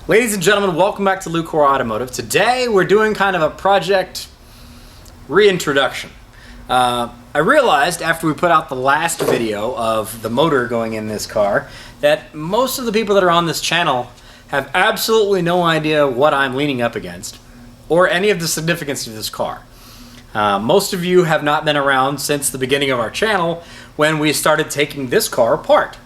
Ladies and gentlemen, welcome back to Lucore Automotive. Today we're doing kind of a project reintroduction. I realized after we put out the last video of the motor going in this car that most of the people that are on this channel have absolutely no idea what I'm leaning up against or any of the significance of this car. Most of you have not been around since the beginning of our channel when we started taking this car apart.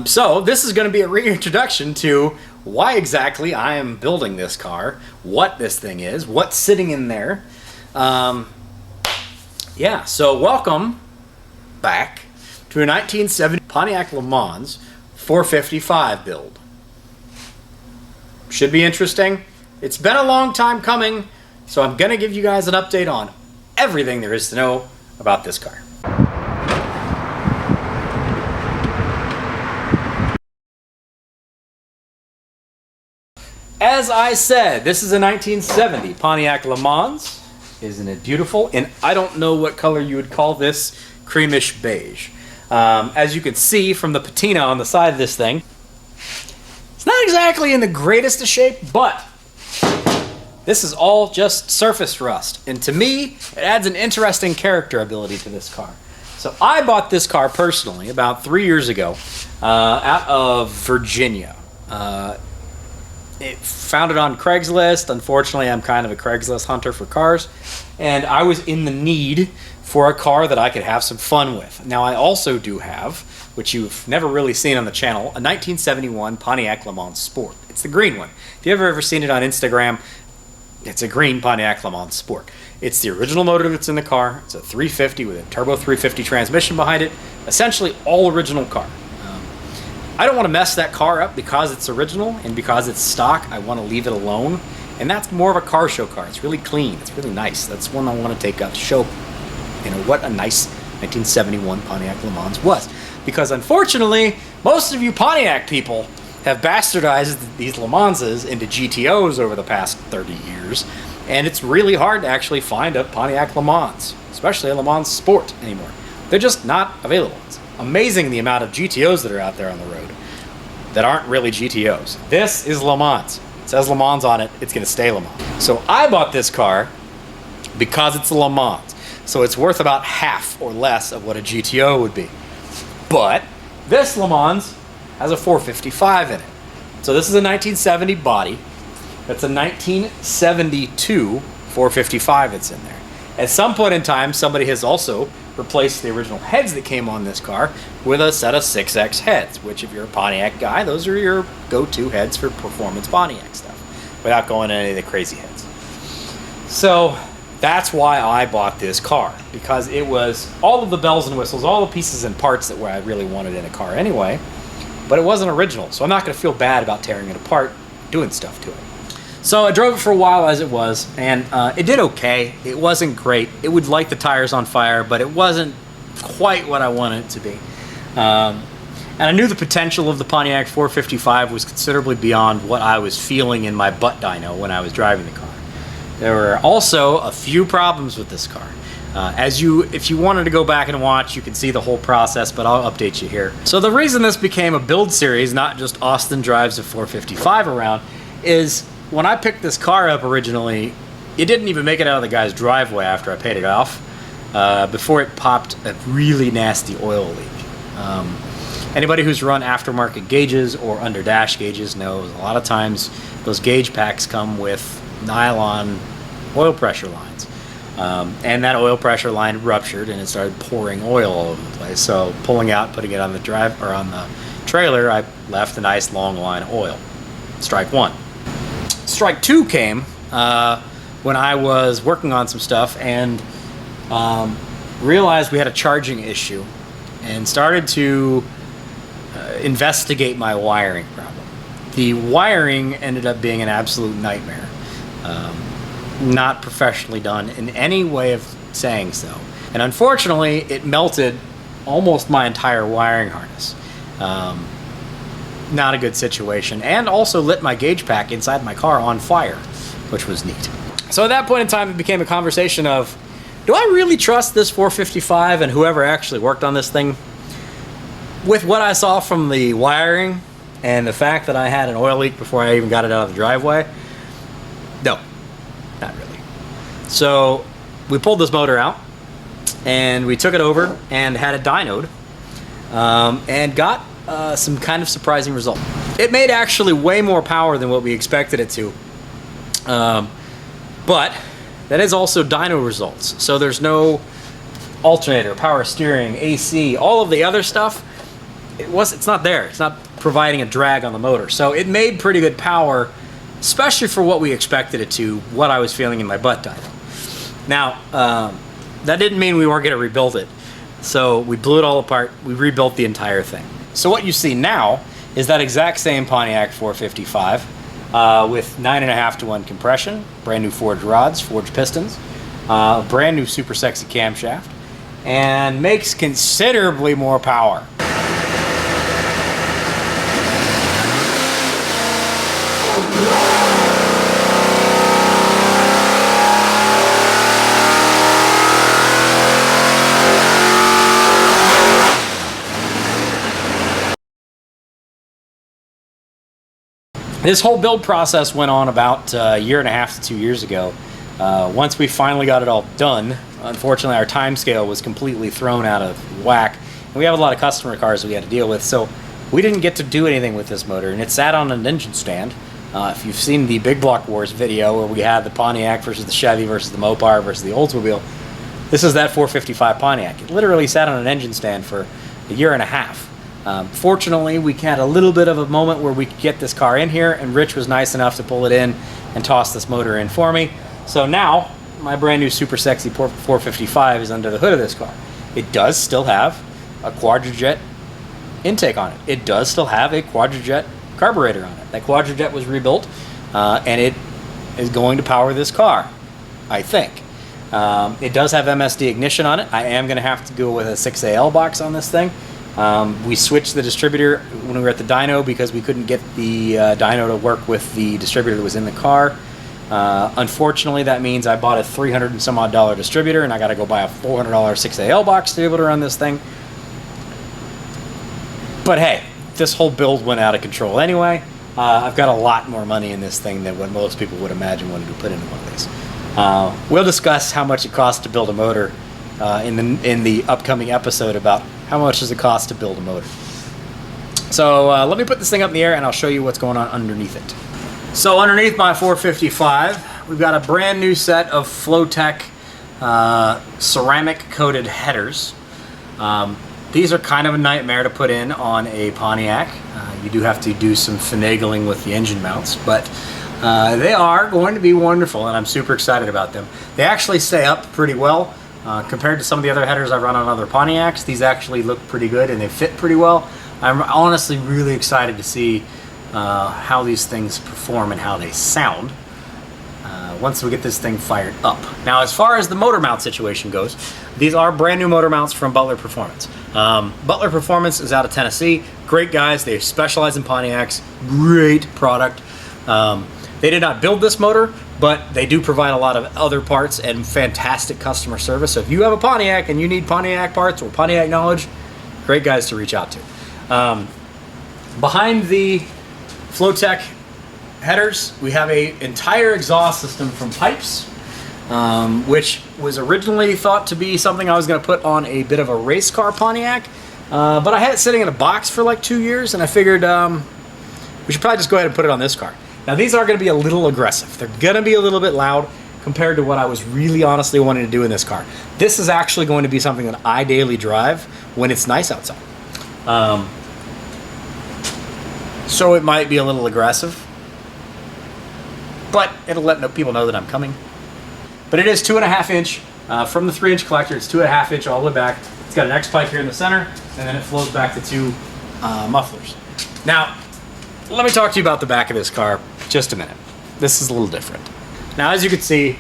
So this is going to be a reintroduction to why exactly I am building this car, what this thing is, what's sitting in there. Yeah, so welcome back to a 1970 Pontiac LeMans 455 build. Should be interesting. It's been a long time coming, so I'm going to give you guys an update on everything there is to know about this car. As I said, this is a 1970 Pontiac LeMans. Isn't it beautiful? And I don't know what color you would call this, creamish beige. As you can see from the patina on the side of this thing, it's not exactly in the greatest of shape, but this is all just surface rust. And to me, it adds an interesting character ability to this car. So I bought this car personally about 3 years ago out of Virginia. It found it on Craigslist. Unfortunately, I'm kind of a Craigslist hunter for cars, and I was in the need for a car that I could have some fun with. Now, I also do have, which you've never really seen on the channel, a 1971 Pontiac LeMans Sport. It's the green one. If you've ever seen it on Instagram, it's a green Pontiac LeMans Sport. It's the original motor that's in the car. It's a 350 with a turbo 350 transmission behind it. Essentially all original car. I don't want to mess that car up because it's original and because it's stock. I want to leave it alone. And that's more of a car show car. It's really clean. It's really nice. That's one I want to take out to show, you know, what a nice 1971 Pontiac LeMans was. Because unfortunately, most of you Pontiac people have bastardized these LeManses into GTOs over the past 30 years. And it's really hard to actually find a Pontiac LeMans, especially a LeMans Sport anymore. They're just not available. It's amazing the amount of GTOs that are out there on the road that aren't really GTOs. This is LeMans. It says LeMans on it. It's going to stay LeMans. So I bought this car because it's a LeMans. So it's worth about half or less of what a GTO would be. But this LeMans has a 455 in it. So this is a 1970 body. That's a 1972 455 that's in there. At some point in time, somebody has also replaced the original heads that came on this car with a set of 6X heads, which if you're a Pontiac guy, those are your go-to heads for performance Pontiac stuff, without going to any of the crazy heads. So that's why I bought this car, because it was all of the bells and whistles, all the pieces and parts that I really wanted in a car anyway, but it wasn't original, so I'm not going to feel bad about tearing it apart, doing stuff to it. So I drove it for a while as it was, and it did okay. It wasn't great. It would light the tires on fire, but it wasn't quite what I wanted it to be. And I knew the potential of the Pontiac 455 was considerably beyond what I was feeling in my butt dyno when I was driving the car. There were also a few problems with this car. If you wanted to go back and watch, you can see the whole process, but I'll update you here. So the reason this became a build series, not just Austin drives a 455 around, is when I picked this car up originally, it didn't even make it out of the guy's driveway after I paid it off, before it popped a really nasty oil leak. Anybody who's run aftermarket gauges or under dash gauges knows a lot of times those gauge packs come with nylon oil pressure lines. And that oil pressure line ruptured and it started pouring oil all over the place. So pulling out, putting it on the on the trailer, I left a nice long line of oil. Strike one. Strike two came when I was working on some stuff and realized we had a charging issue and started to investigate my wiring problem. The wiring ended up being an absolute nightmare. Not professionally done in any way of saying so. And unfortunately, it melted almost my entire wiring harness. Not a good situation, and also lit my gauge pack inside my car on fire, which was neat. So at that point in time, it became a conversation of, do I really trust this 455 and whoever actually worked on this thing with what I saw from the wiring and the fact that I had an oil leak before I even got it out of the driveway, no, not really. So we pulled this motor out and we took it over and had it dynoed, and got some kind of surprising result. It made actually way more power than what we expected it to, but that is also dyno results. So there's no alternator, power steering, AC, all of the other stuff. It's not there. It's not providing a drag on the motor. So it made pretty good power, especially for what we expected it to, what I was feeling in my butt dyno. Now, that didn't mean we weren't going to rebuild it. So we blew it all apart. We rebuilt the entire thing. So what you see now is that exact same Pontiac 455 with 9.5-to-1 compression, brand new forged rods, forged pistons, brand new super sexy camshaft, and makes considerably more power. This whole build process went on about a year and a half to 2 years ago. Once we finally got it all done, unfortunately our time scale was completely thrown out of whack. And we have a lot of customer cars we had to deal with, so we didn't get to do anything with this motor, and it sat on an engine stand. If you've seen the Big Block Wars video where we had the Pontiac versus the Chevy versus the Mopar versus the Oldsmobile, this is that 455 Pontiac. It literally sat on an engine stand for a year and a half. Fortunately, we had a little bit of a moment where we could get this car in here, and Rich was nice enough to pull it in and toss this motor in for me. So now, my brand new super sexy 455 is under the hood of this car. It does still have a Quadrajet intake on it. It does still have a Quadrajet carburetor on it. That Quadrajet was rebuilt, and it is going to power this car, I think. It does have MSD ignition on it. I am going to have to go with a 6AL box on this thing. We switched the distributor when we were at the dyno because we couldn't get the dyno to work with the distributor that was in the car. Unfortunately, that means I bought a $300 and some odd distributor, and I got to go buy a $400 6AL box to be able to run this thing. But hey, this whole build went out of control anyway. I've got a lot more money in this thing than what most people would imagine wanting to put into one of these. We'll discuss how much it costs to build a motor in the upcoming episode about how much does it cost to build a motor. So let me put this thing up in the air and I'll show you what's going on underneath it. So underneath my 455, we've got a brand new set of Flowtech ceramic coated headers. These are kind of a nightmare to put in on a Pontiac. You do have to do some finagling with the engine mounts, but they are going to be wonderful, and I'm super excited about them. They actually stay up pretty well. Compared to some of the other headers I've run on other Pontiacs, these actually look pretty good and they fit pretty well. I'm honestly really excited to see how these things perform and how they sound once we get this thing fired up. Now, as far as the motor mount situation goes, these are brand new motor mounts from Butler Performance. Butler Performance is out of Tennessee. Great guys. They specialize in Pontiacs. Great product. They did not build this motor, but they do provide a lot of other parts and fantastic customer service. So if you have a Pontiac and you need Pontiac parts or Pontiac knowledge, great guys to reach out to. Behind the Flowtech headers, we have an entire exhaust system from Pipes, which was originally thought to be something I was going to put on a bit of a race car Pontiac, but I had it sitting in a box for like 2 years, and I figured we should probably just go ahead and put it on this car. Now, these are going to be a little aggressive. They're going to be a little bit loud compared to what I was really honestly wanting to do in this car. This is actually going to be something that I daily drive when it's nice outside. So it might be a little aggressive, but it'll let people know that I'm coming. But it is 2.5 inch from the 3-inch collector. It's 2.5 inch all the way back. It's got an X pipe here in the center, and then it flows back to 2 mufflers. Now, let me talk to you about the back of this car just a minute. This is a little different. Now, as you can see,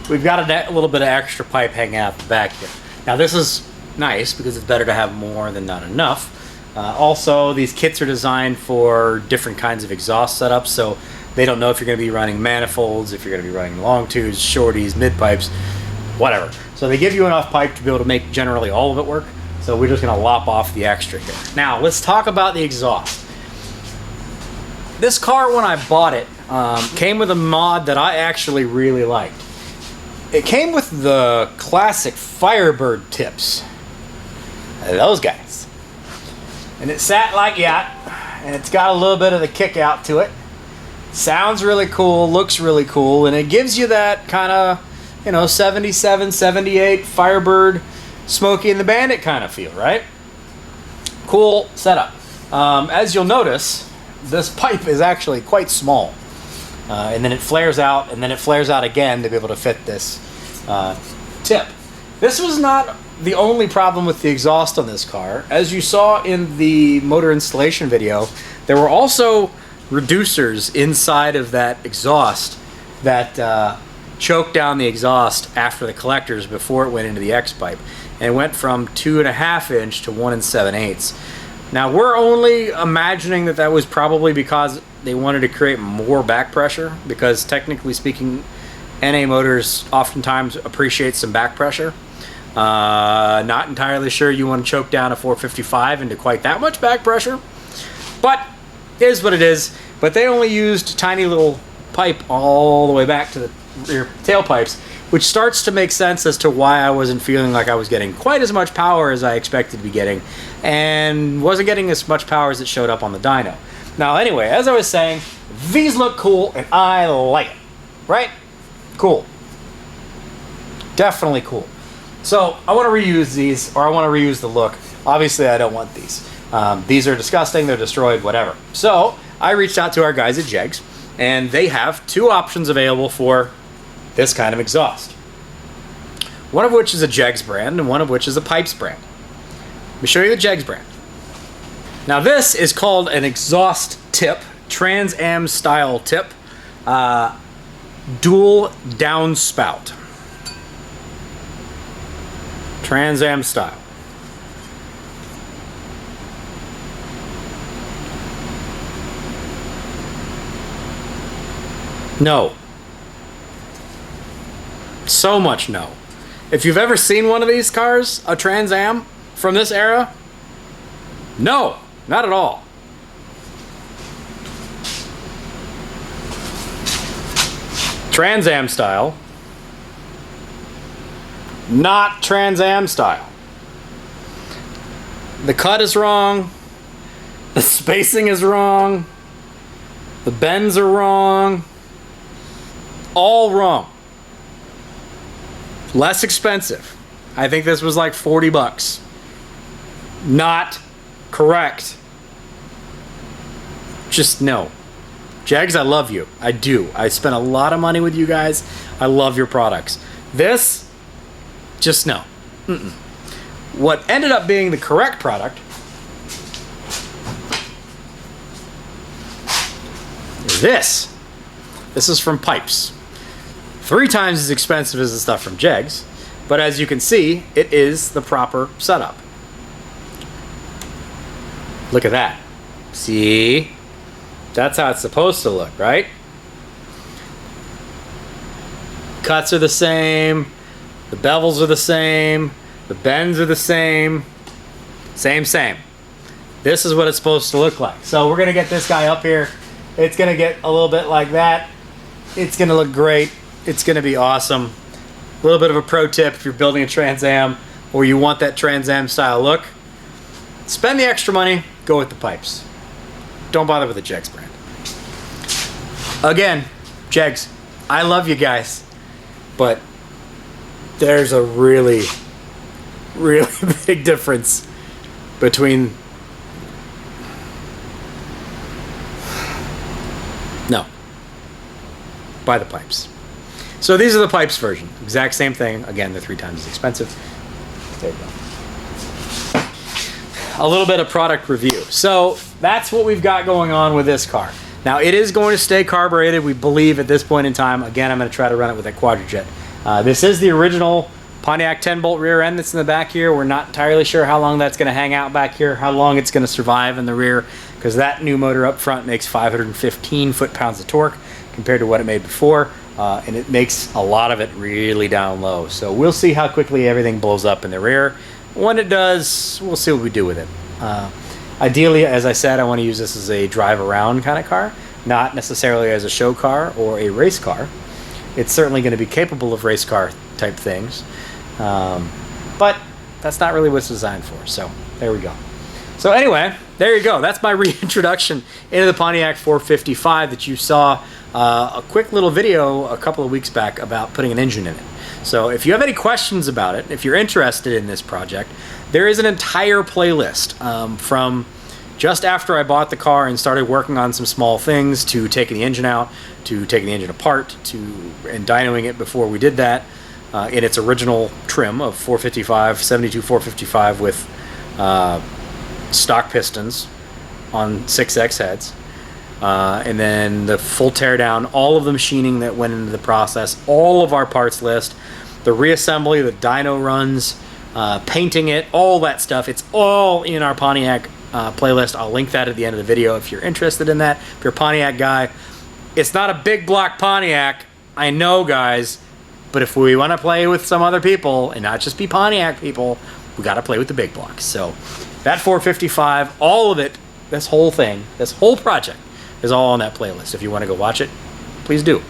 we've got a little bit of extra pipe hanging out the back here. Now, this is nice because it's better to have more than not enough. Also, these kits are designed for different kinds of exhaust setups, so they don't know if you're going to be running manifolds, if you're going to be running long tubes, shorties, mid pipes, whatever. So they give you enough pipe to be able to make generally all of it work. So we're just going to lop off the extra here. Now, let's talk about the exhaust. this car, when I bought it, came with a mod that I actually really liked. It came with the classic Firebird tips. Those guys. And it sat like that, and it's got a little bit of the kick out to it. Sounds really cool, looks really cool, and it gives you that kind of, you know, 77, 78 Firebird, Smokey and the Bandit kind of feel, right? Cool setup. As you'll notice, this pipe is actually quite small. And then it flares out, and then it flares out again to be able to fit this tip. This was not the only problem with the exhaust on this car. As you saw in the motor installation video, there were also reducers inside of that exhaust that choked down the exhaust after the collectors before it went into the X pipe. And it went from 2.5 inch to 1 7/8. Now we're only imagining that that was probably because they wanted to create more back pressure, because technically speaking, NA motors oftentimes appreciate some back pressure. Not entirely sure you want to choke down a 455 into quite that much back pressure, but it is what it is. But they only used a tiny little pipe all the way back to the rear tailpipes, which starts to make sense as to why I wasn't feeling like I was getting quite as much power as I expected to be getting, and wasn't getting as much power as it showed up on the dyno. Now anyway, as I was saying, these look cool and I like it, right? Cool. Definitely cool. So I want to reuse these, or I want to reuse the look. Obviously I don't want these. These are disgusting, they're destroyed, whatever. So I reached out to our guys at Jegs, and they have two options available for this kind of exhaust. One of which is a Jegs brand, and one of which is a Pipes brand. Let me show you the Jegs brand. Now this is called an exhaust tip, Trans Am style tip, dual downspout. Trans Am style. No. So much no. If you've ever seen one of these cars, a Trans Am from this era, no, not at all. Trans Am style, not Trans Am style. The cut is wrong, the spacing is wrong, the bends are wrong, all wrong. Less expensive. I think this was like 40 bucks. Not correct. Just no. Jegs, I love you. I do. I spent a lot of money with you guys. I love your products. This, just no. Mm-mm. What ended up being the correct product is this. This is from Pipes. 3 times as expensive as the stuff from Jegs, but as you can see, it is the proper setup. Look at that. See? That's how it's supposed to look, right? Cuts are the same, the bevels are the same, the bends are the same. Same. This is what it's supposed to look like. So we're gonna get this guy up here. It's gonna get a little bit like that. It's gonna look great. It's gonna be awesome. A little bit of a pro tip if you're building a Trans Am or you want that Trans Am style look. Spend the extra money, go with the Pipes. Don't bother with the Jegs brand. Again, Jegs, I love you guys, but there's a really, really big difference between... No. Buy the Pipes. So these are the Pipes version. Exact same thing. Again, they're 3 times as expensive. There you go. A little bit of product review. So that's what we've got going on with this car. Now it is going to stay carbureted, we believe, at this point in time. Again, I'm going to try to run it with a Quadrajet. This is the original Pontiac 10-bolt rear end that's in the back here. We're not entirely sure how long that's going to hang out back here, how long it's going to survive in the rear, because that new motor up front makes 515 foot-pounds of torque compared to what it made before. And it makes a lot of it really down low. So we'll see how quickly everything blows up in the rear. When it does, we'll see what we do with it. Ideally, as I said, I want to use this as a drive around kind of car. not necessarily as a show car or a race car. It's certainly going to be capable of race car type things, but that's not really what it's designed for. So there we go. So anyway, there you go. That's my reintroduction into the Pontiac 455 that you saw a quick little video a couple of weeks back about putting an engine in it. So if you have any questions about it, if you're interested in this project, there is an entire playlist from just after I bought the car and started working on some small things, to taking the engine out, to taking the engine apart, and dynoing it before we did that in its original trim of 455, 72 455 with stock pistons on 6X heads. And then the full teardown, all of the machining that went into the process, all of our parts list, the reassembly, the dyno runs, painting it, all that stuff. It's all in our Pontiac playlist. I'll link that at the end of the video if you're interested in that. If you're a Pontiac guy, it's not a big block Pontiac, I know, guys, but if we want to play with some other people and not just be Pontiac people, we got to play with the big blocks. So that 455, all of it, this whole thing, this whole project is all on that playlist. If you want to go watch it, please do.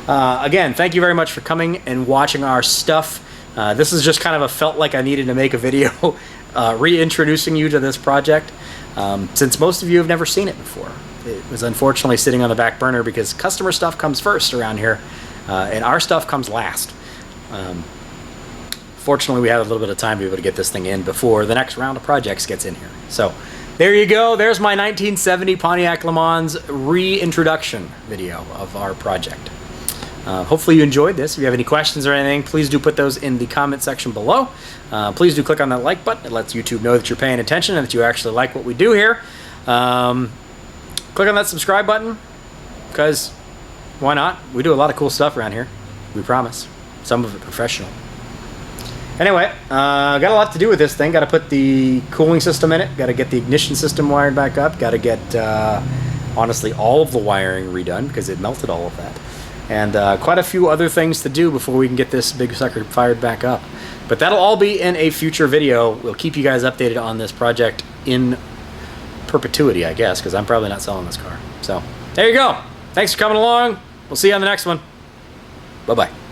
Again, thank you very much for coming and watching our stuff. This is just kind of felt like I needed to make a video reintroducing you to this project, since most of you have never seen it before. It was unfortunately sitting on the back burner because customer stuff comes first around here, and our stuff comes last. Fortunately, we had a little bit of time to be able to get this thing in before the next round of projects gets in here. So there you go. There's my 1970 Pontiac LeMans reintroduction video of our project. Hopefully you enjoyed this. If you have any questions or anything, please do put those in the comment section below. Please do click on that like button. It lets YouTube know that you're paying attention and that you actually like what we do here. Click on that subscribe button, because why not? We do a lot of cool stuff around here. We promise. Some of it professional. Anyway, got a lot to do with this thing. Got to put the cooling system in it. Got to get the ignition system wired back up. Got to get, honestly, all of the wiring redone because it melted all of that. And quite a few other things to do before we can get this big sucker fired back up. But that'll all be in a future video. We'll keep you guys updated on this project in perpetuity, I guess, because I'm probably not selling this car. So there you go. Thanks for coming along. We'll see you on the next one. Bye-bye.